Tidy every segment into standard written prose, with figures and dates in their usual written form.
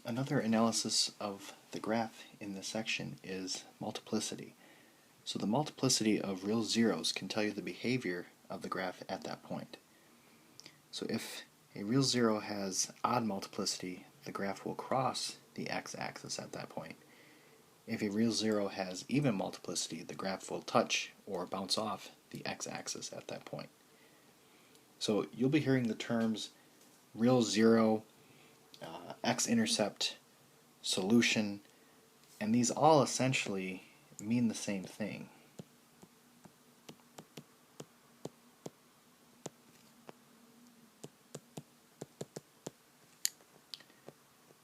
Another analysis of the graph in this section is multiplicity. So the multiplicity of real zeros can tell you the behavior of the graph at that point. So if a real zero has odd multiplicity, the graph will cross the x-axis at that point. If a real zero has even multiplicity, the graph will touch or bounce off the x-axis at that point. So you'll be hearing the terms real zero, x-intercept, solution, and these all essentially mean the same thing.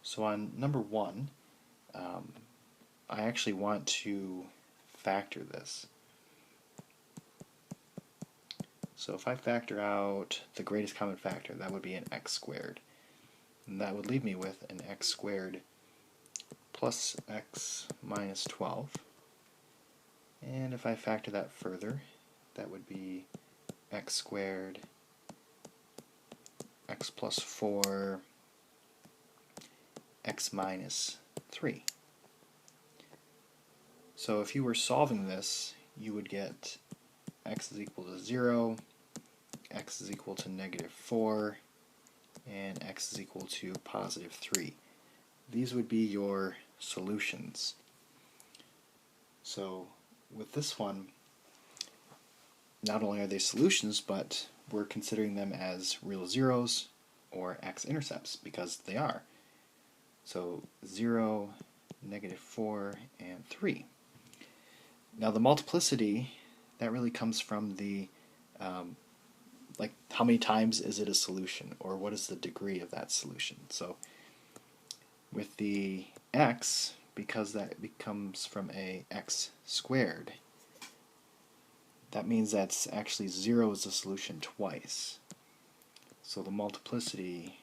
So on number 1, I actually want to factor this. So if I factor out the greatest common factor, that would be an x squared. And that would leave me with an x squared plus x minus 12. And if I factor that further, that would be x squared, x plus 4, x minus 3. So if you were solving this, you would get x is equal to 0, x is equal to negative 4, and x is equal to positive 3. These would be your solutions. So with this one, not only are they solutions, but we're considering them as real zeros or x-intercepts, because they are. So 0, negative 4, and 3. Now the multiplicity, that really comes from the, like how many times is it a solution, or what is the degree of that solution. So with the x, because that becomes from a x squared, that means that's actually 0 is the solution twice. So the multiplicity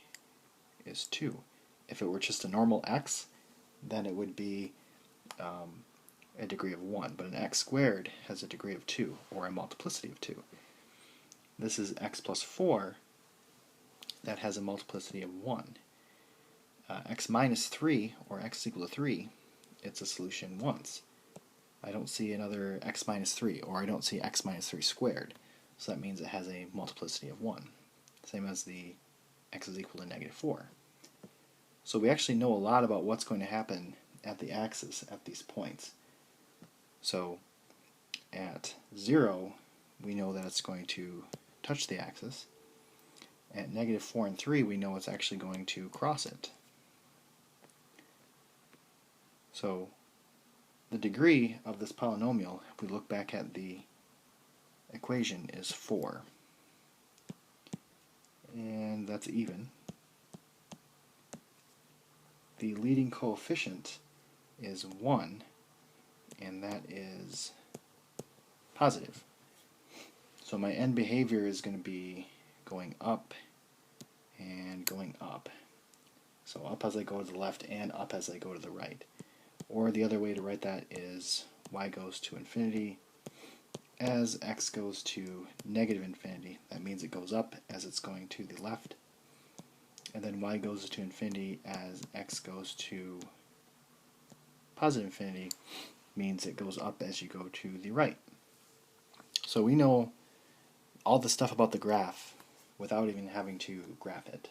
is 2. If it were just a normal x, then it would be a degree of 1, but an x squared has a degree of 2, or a multiplicity of 2. This is x plus 4, that has a multiplicity of 1. X minus 3, or x is equal to 3, it's a solution once. I don't see another x minus 3, or I don't see x minus 3 squared, so that means it has a multiplicity of 1. Same as the x is equal to negative 4. So we actually know a lot about what's going to happen at the axis at these points. So at 0, we know that it's going to touch the axis. At negative 4 and 3, we know it's actually going to cross it. So the degree of this polynomial, if we look back at the equation, is 4. And that's even. The leading coefficient is 1, and that is positive. So my end behavior is going to be going up and going up. So up as I go to the left and up as I go to the right. Or the other way to write that is y goes to infinity as x goes to negative infinity. That means it goes up as it's going to the left. And then y goes to infinity as x goes to positive infinity, means it goes up as you go to the right. So we know all the stuff about the graph without even having to graph it.